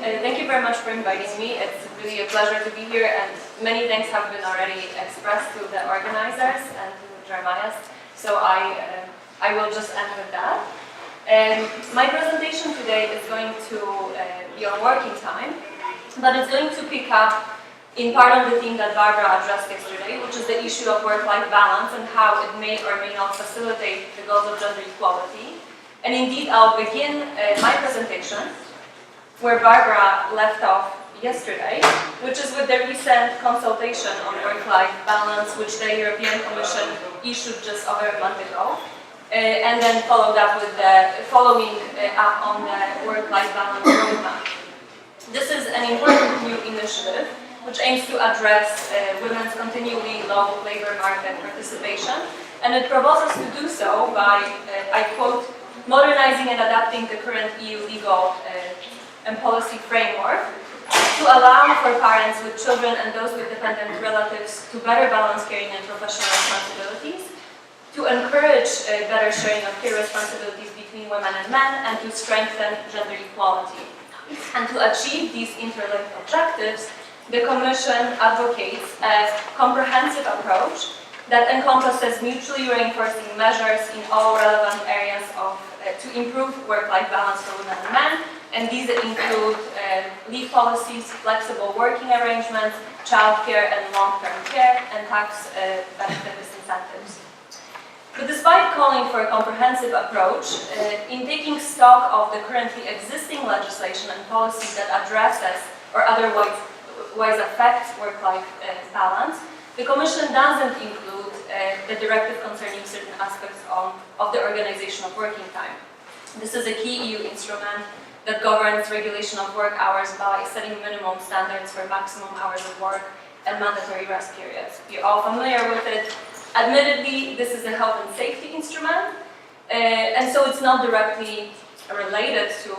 Thank you very much for inviting me. It's really a pleasure to be here, and many thanks have been already expressed to the organizers and to Jeremiah. So I will just end with that. My presentation today is going to be on working time, but it's going to pick up in part on the theme that Barbara addressed yesterday, which is the issue of work-life balance and how it may or may not facilitate the goals of gender equality. And indeed, I'll begin my presentation where Barbara left off yesterday, which is with the recent consultation on work-life balance, which the European Commission issued just over a month ago, and then followed up with the following up on the work-life balance roadmap. This is an important new initiative which aims to address women's continually low labor market participation, and it proposes to do so by, I quote, modernizing and adapting the current EU legal and policy framework to allow for parents with children and those with dependent relatives to better balance caring and professional responsibilities, to encourage better sharing of care responsibilities between women and men, and to strengthen gender equality. And to achieve these interlinked objectives, the Commission advocates a comprehensive approach that encompasses mutually reinforcing measures in all relevant areas to improve work-life balance for women and men, and these include leave policies, flexible working arrangements, childcare and long-term care, and tax benefit disincentives. But despite calling for a comprehensive approach, in taking stock of the currently existing legislation and policy that addresses or otherwise affects work-life balance, the Commission doesn't include the directive concerning certain aspects of the organization of working time. This is a key EU instrument that governs regulation of work hours by setting minimum standards for maximum hours of work and mandatory rest periods. You're all familiar with it. Admittedly, this is a health and safety instrument, and so it's not directly related to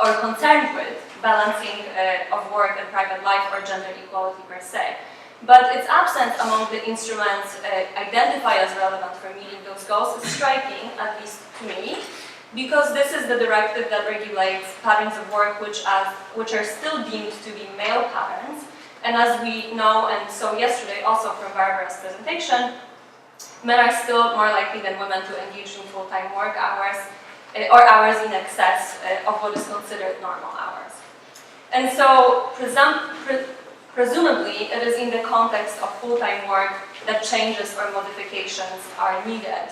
or concerned with balancing of work and private life or gender equality per se. But its absence among the instruments identified as relevant for meeting those goals is striking, at least to me, because this is the directive that regulates patterns of work which are still deemed to be male patterns. And as we know, and so yesterday also from Barbara's presentation, men are still more likely than women to engage in full-time work hours or hours in excess of what is considered normal hours. And so presumably it is in the context of full-time work that changes or modifications are needed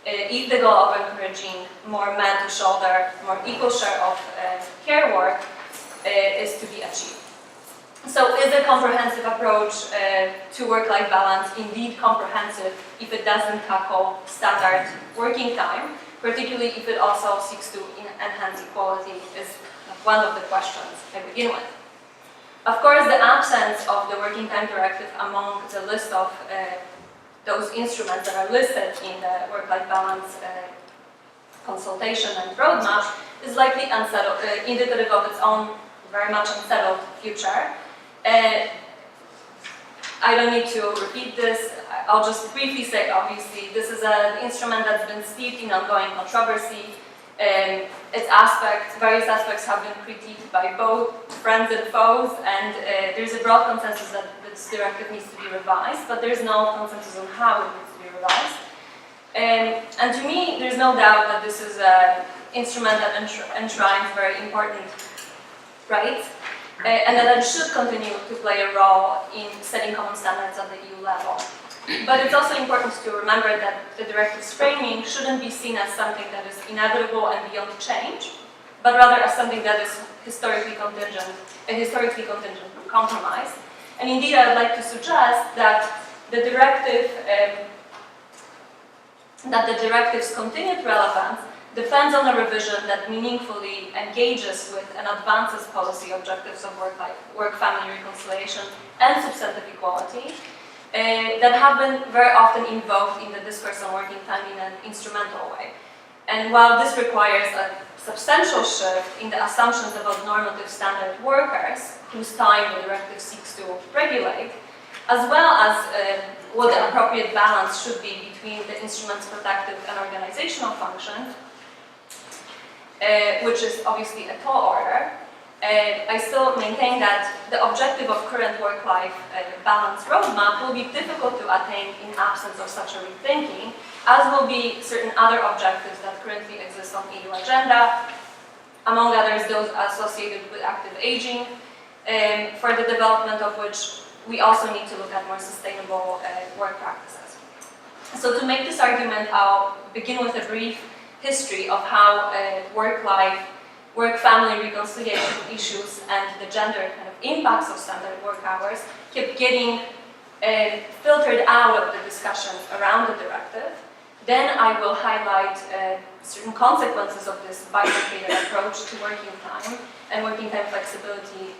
if the goal of encouraging more men to shoulder more equal share of care work is to be achieved. So is a comprehensive approach to work-life balance indeed comprehensive if it doesn't tackle standard working time, particularly if it also seeks to enhance equality, is one of the questions I begin with. Of course, the absence of the working time directive among the list of those instruments that are listed in the work-life balance consultation and roadmap is likely unsettled, indicative of its own very much unsettled future. I don't need to repeat this. I'll just briefly say, obviously, this is an instrument that's been steeped in ongoing controversy. Its various aspects have been critiqued by both friends and foes, and there's a broad consensus that this directive needs to be revised, but there's no consensus on how it needs to be revised. And to me, there's no doubt that this is an instrument that enshrines very important rights, and that it should continue to play a role in setting common standards at the EU level. But it's also important to remember that the directive's framing shouldn't be seen as something that is inevitable and beyond change, but rather as something that is historically contingent compromise. And indeed, I would like to suggest that the directive's continued relevance depends on a revision that meaningfully engages with and advances policy objectives of work-family reconciliation and substantive equality that have been very often invoked in the discourse on working time in an instrumental way. And while this requires a substantial shift in the assumptions about normative standard workers, whose time the directive seeks to regulate, as well as what the appropriate balance should be between the instrument's protective and organizational function, which is obviously a tall order, I still maintain that the objective of current work-life balance roadmap will be difficult to attain in absence of such a rethinking, as will be certain other objectives that currently exist on EU agenda, among others those associated with active aging, for the development of which we also need to look at more sustainable work practices. So to make this argument, I'll begin with a brief history of how work-life, work-family reconciliation issues and the gender kind of impacts of standard work hours kept getting filtered out of the discussions around the directive. Then I will highlight certain consequences of this bifurcated approach to working time and working time flexibility,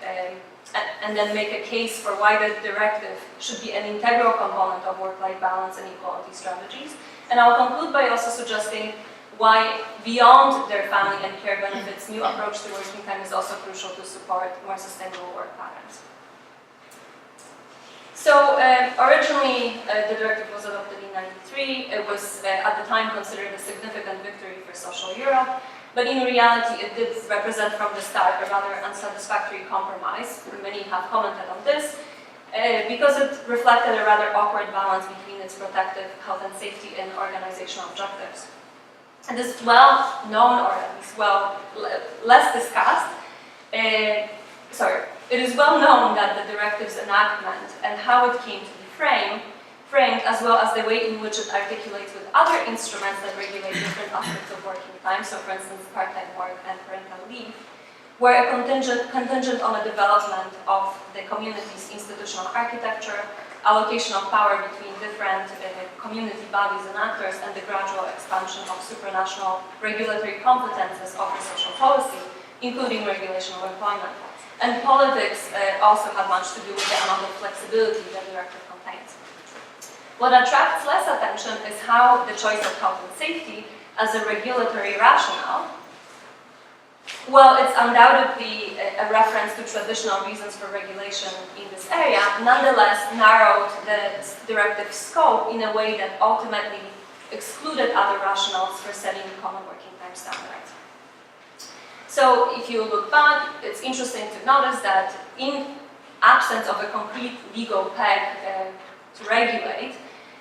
and then make a case for why the directive should be an integral component of work-life balance and equality strategies. And I'll conclude by also suggesting why, beyond their family and care benefits, new approach to working time is also crucial to support more sustainable work patterns. So originally, the directive was adopted in '93. It was at the time considered a significant victory for social Europe, but in reality, it did represent from the start a rather unsatisfactory compromise. Many have commented on this, because it reflected a rather awkward balance between its protective health and safety and organizational objectives. And this is well known, or at least less discussed. It is well known that the directive's enactment and how it came to be framed, as well as the way in which it articulates with other instruments that regulate different aspects of working time, so for instance part-time work and parental leave, were a contingent on a development of the community's institutional architecture, allocation of power between different community bodies and actors, and the gradual expansion of supranational regulatory competences of the social policy, including regulation of employment. And politics also had much to do with the amount of flexibility that the directive contains. What attracts less attention is how the choice of health and safety as a regulatory rationale, well, it's undoubtedly a reference to traditional reasons for regulation in this area, nonetheless narrowed the directive scope in a way that ultimately excluded other rationales for setting common working time standards. So if you look back, it's interesting to notice that in absence of a concrete legal peg to regulate,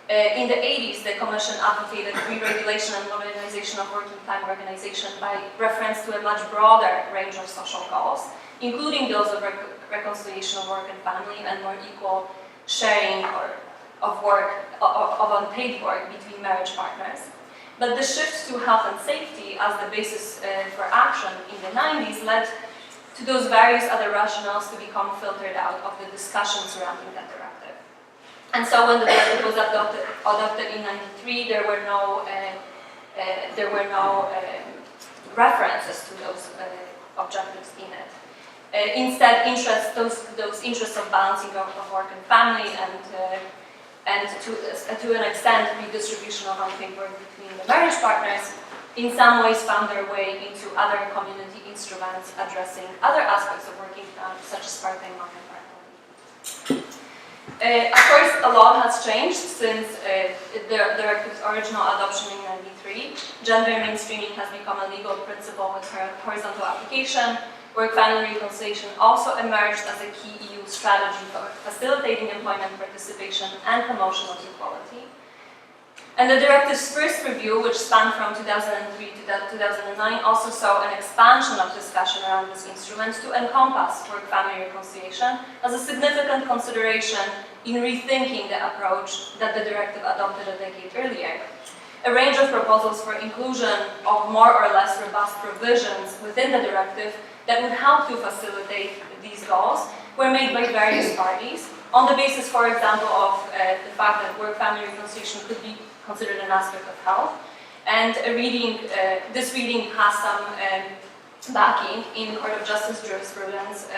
in the 80s, the Commission advocated re-regulation and modernization of working time organization by reference to a much broader range of social goals, including those of reconciliation of work and family and more equal sharing of unpaid work between marriage partners. But the shift to health and safety as the basis for action in the 90s led to those various other rationales to become filtered out of the discussion surrounding that directive. And so when the directive was adopted in '93, there were no references to those objectives in it. Instead, those interests of balancing of work and family and to an extent redistribution of unpaid work between the marriage partners in some ways found their way into other community instruments addressing other aspects of working time, such as part-time work and parental leave. Of course, a lot has changed since the directive's original adoption in '93. Gender mainstreaming has become a legal principle with horizontal application. Work-family reconciliation also emerged as a key EU strategy for facilitating employment participation and promotion of equality. And the directive's first review, which spanned from 2003 to 2009, also saw an expansion of discussion around this instrument to encompass work-family reconciliation as a significant consideration in rethinking the approach that the directive adopted a decade earlier. A range of proposals for inclusion of more or less robust provisions within the directive that would help to facilitate these goals were made by various parties on the basis, for example, of the fact that work-family reconciliation could be considered an aspect of health. And this reading has some backing in Court of Justice jurisprudence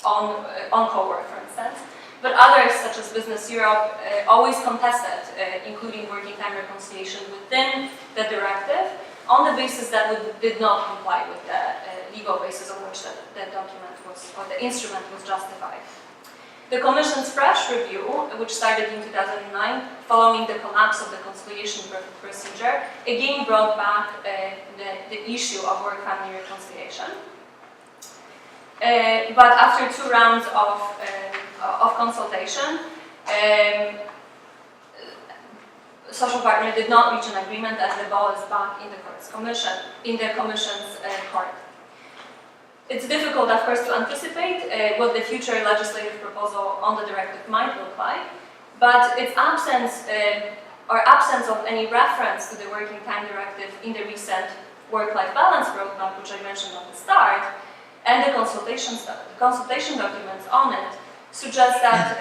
on co-work, for instance. But others, such as Business Europe, always contested including working time reconciliation within the directive on the basis that it did not comply with the legal basis on which the document was, or the instrument was justified. The Commission's fresh review, which started in 2009, following the collapse of the conciliation procedure, again brought back the issue of work-family reconciliation. But after 2 rounds of consultation, social partner did not reach an agreement, and the ball is back in the Commission's court. It's difficult, of course, to anticipate what the future legislative proposal on the directive might look like, but its absence of any reference to the Working Time Directive in the recent work-life balance roadmap, which I mentioned at the start, and the consultation documents on it, suggest that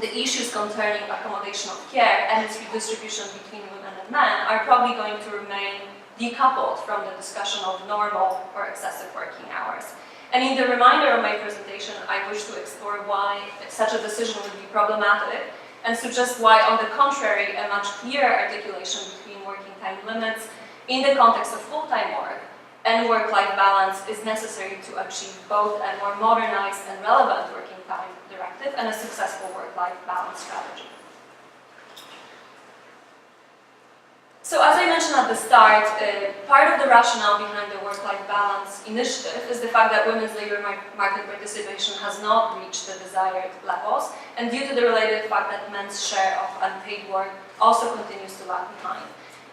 the issues concerning accommodation of care and its redistribution between women and men are probably going to remain decoupled from the discussion of normal or excessive working hours. And in the remainder of my presentation, I wish to explore why such a decision would be problematic, and suggest why, on the contrary, a much clearer articulation between working time limits in the context of full-time work and work-life balance is necessary to achieve both a more modernized and relevant working time directive and a successful work-life balance strategy. So, as I mentioned at the start, part of the rationale behind the work-life balance initiative is the fact that women's labor market participation has not reached the desired levels, and due to the related fact that men's share of unpaid work also continues to lag behind.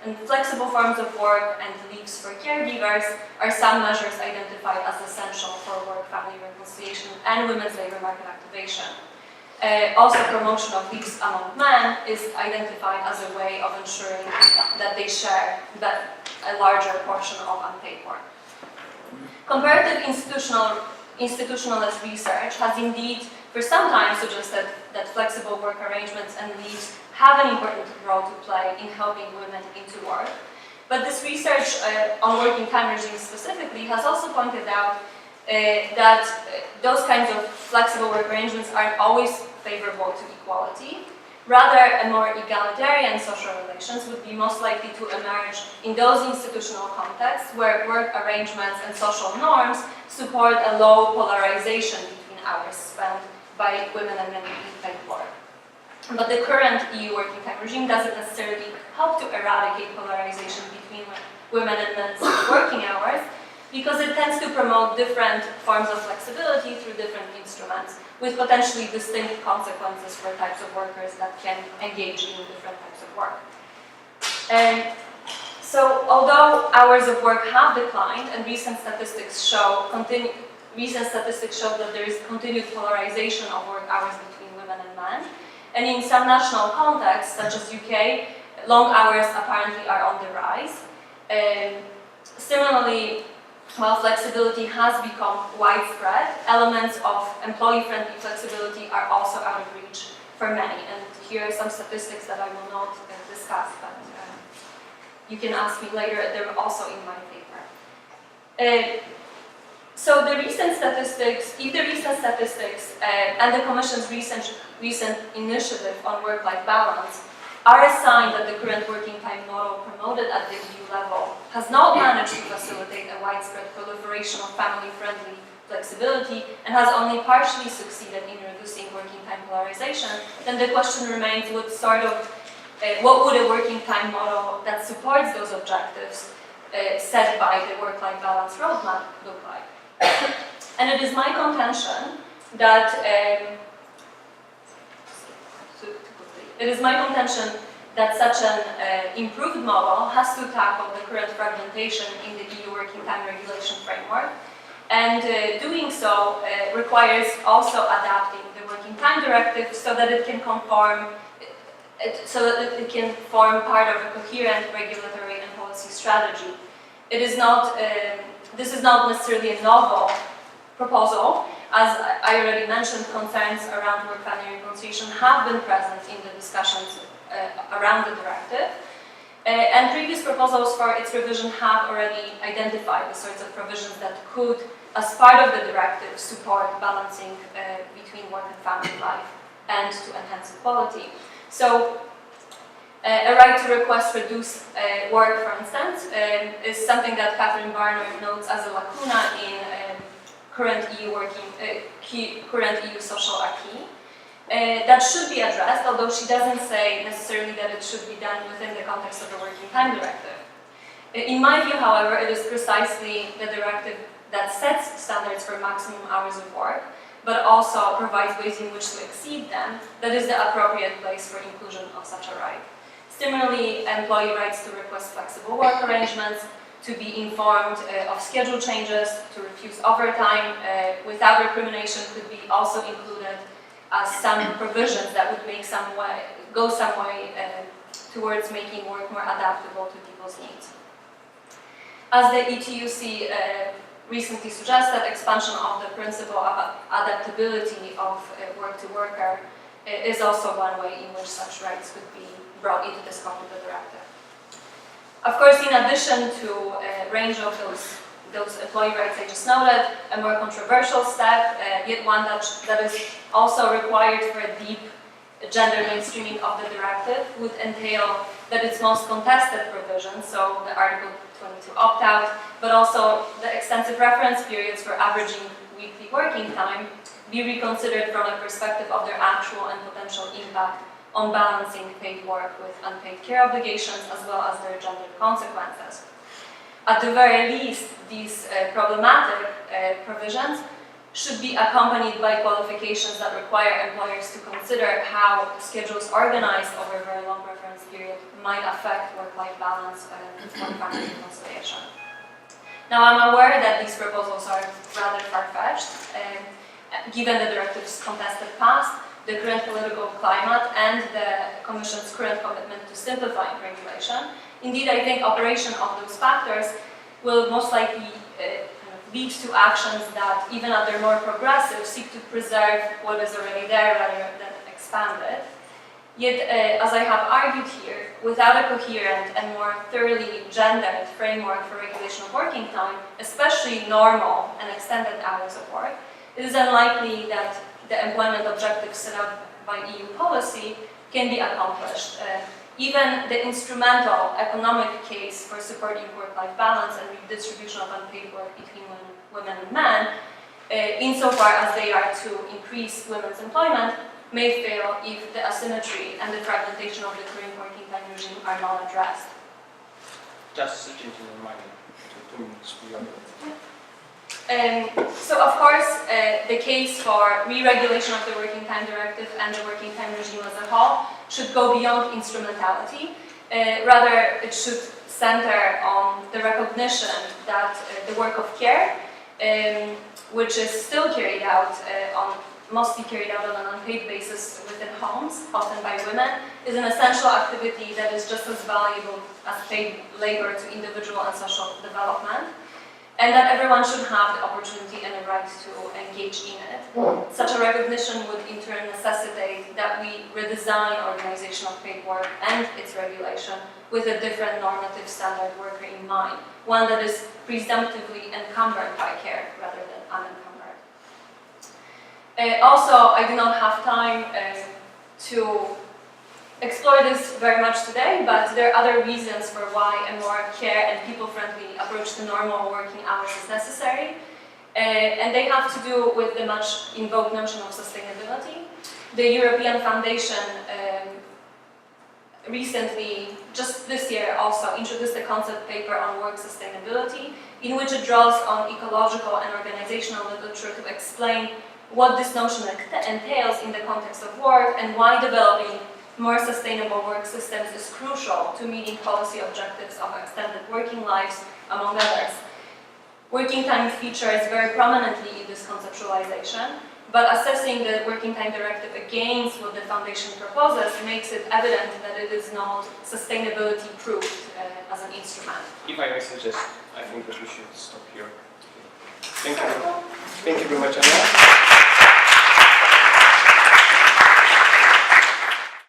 And flexible forms of work and leaves for caregivers are some measures identified as essential for work-family reconciliation and women's labor market activation. Also, promotion of leaves among men is identified as a way of ensuring that they share a larger portion of unpaid work. Comparative institutionalist research has indeed for some time suggested that flexible work arrangements and leaves have an important role to play in helping women into work. But this research on working time regimes specifically has also pointed out that those kinds of flexible work arrangements aren't always favorable to equality. Rather, a more egalitarian social relations would be most likely to emerge in those institutional contexts where work arrangements and social norms support a low polarization between hours spent by women and men in paid work. But the current EU working time regime doesn't necessarily help to eradicate polarization between women and men's working hours, because it tends to promote different forms of flexibility through different instruments, with potentially distinct consequences for types of workers that can engage in different types of work. And so, although hours of work have declined, and recent statistics show that there is continued polarization of work hours between women and men, and in some national contexts, such as UK, long hours apparently are on the rise. Similarly, while flexibility has become widespread, elements of employee-friendly flexibility are also out of reach for many. And here are some statistics that I will not discuss, but you can ask me later. They're also in my paper. So the recent statistics, and the Commission's recent initiative on work-life balance are a sign that the current working time model promoted at the EU level has not managed to facilitate a widespread proliferation of family-friendly flexibility and has only partially succeeded in reducing working time polarization, then the question remains what would a working time model that supports those objectives set by the work-life balance roadmap look like? And it is my contention that such an improved model has to tackle the current fragmentation in the EU working time regulation framework, and doing so requires also adapting the working time directive so that it can form part of a coherent regulatory and policy strategy. This is not necessarily a novel proposal. As I already mentioned, concerns around work-family reconciliation have been present in the discussions around the directive, and previous proposals for its revision have already identified the sorts of provisions that could, as part of the directive, support balancing between work and family life and to enhance equality. So, a right to request reduced work, for instance, is something that Catherine Barnard notes as a lacuna in current EU social acquis. That should be addressed, although she doesn't say necessarily that it should be done within the context of the Working Time Directive. In my view, however, it is precisely the directive that sets standards for maximum hours of work, but also provides ways in which to exceed them, that is the appropriate place for inclusion of such a right. Similarly, employee rights to request flexible work arrangements, to be informed of schedule changes, to refuse overtime without recrimination could be also included as some provisions that would go some way towards making work more adaptable to people's needs. As the ETUC recently suggested, expansion of the principle of adaptability of work to worker is also one way in which such rights could be brought into the scope of the directive. Of course, in addition to a range of those employee rights I just noted, a more controversial step, yet one that is also required for a deep gender mainstreaming of the directive, would entail that its most contested provisions, so the Article 22 opt-out, but also the extensive reference periods for averaging weekly working time, be reconsidered from a perspective of their actual and potential impact on balancing paid work with unpaid care obligations, as well as their gender consequences. At the very least, these problematic provisions should be accompanied by qualifications that require employers to consider how schedules organized over a very long reference period might affect work-life balance and family conciliation. Now, I'm aware that these proposals are rather far-fetched, given the directive's contested past, the current political climate, and the Commission's current commitment to simplifying regulation. Indeed, I think operation of those factors will most likely lead to actions that, even at their more progressive, seek to preserve what is already there rather than expand it. Yet, as I have argued here, without a coherent and more thoroughly gendered framework for regulation of working time, especially normal and extended hours of work, it is unlikely that the employment objectives set up by EU policy can be accomplished. Even the instrumental economic case for supporting work-life balance and redistribution of unpaid work between women and men, insofar as they are to increase women's employment, may fail if the asymmetry and the fragmentation of the current working time regime are not addressed. Just switching to reminder, 2 minutes. So, of course, the case for re-regulation of the Working Time Directive and the Working Time regime as a whole should go beyond instrumentality. Rather, it should center on the recognition that the work of care, which is still carried out mostly carried out on an unpaid basis within homes, often by women, is an essential activity that is just as valuable as paid labor to individual and social development, and that everyone should have the opportunity and the right to engage in it. Such a recognition would in turn necessitate that we redesign organization of paid work and its regulation with a different normative standard worker in mind, one that is presumptively encumbered by care rather than unencumbered. Also, I do not have time to explore this very much today, but there are other reasons for why a more care and people-friendly approach to normal working hours is necessary, and they have to do with the much invoked notion of sustainability. The European Foundation recently, just this year also, introduced a concept paper on work sustainability, in which it draws on ecological and organizational literature to explain what this notion entails in the context of work and why developing more sustainable work systems is crucial to meeting policy objectives of extended working lives, among others. Working time features very prominently in this conceptualization, but assessing the Working Time Directive against what the Foundation proposes makes it evident that it is not sustainability-proof as an instrument. If I may suggest, I think that we should stop here. Thank you. Thank you very much, Anna.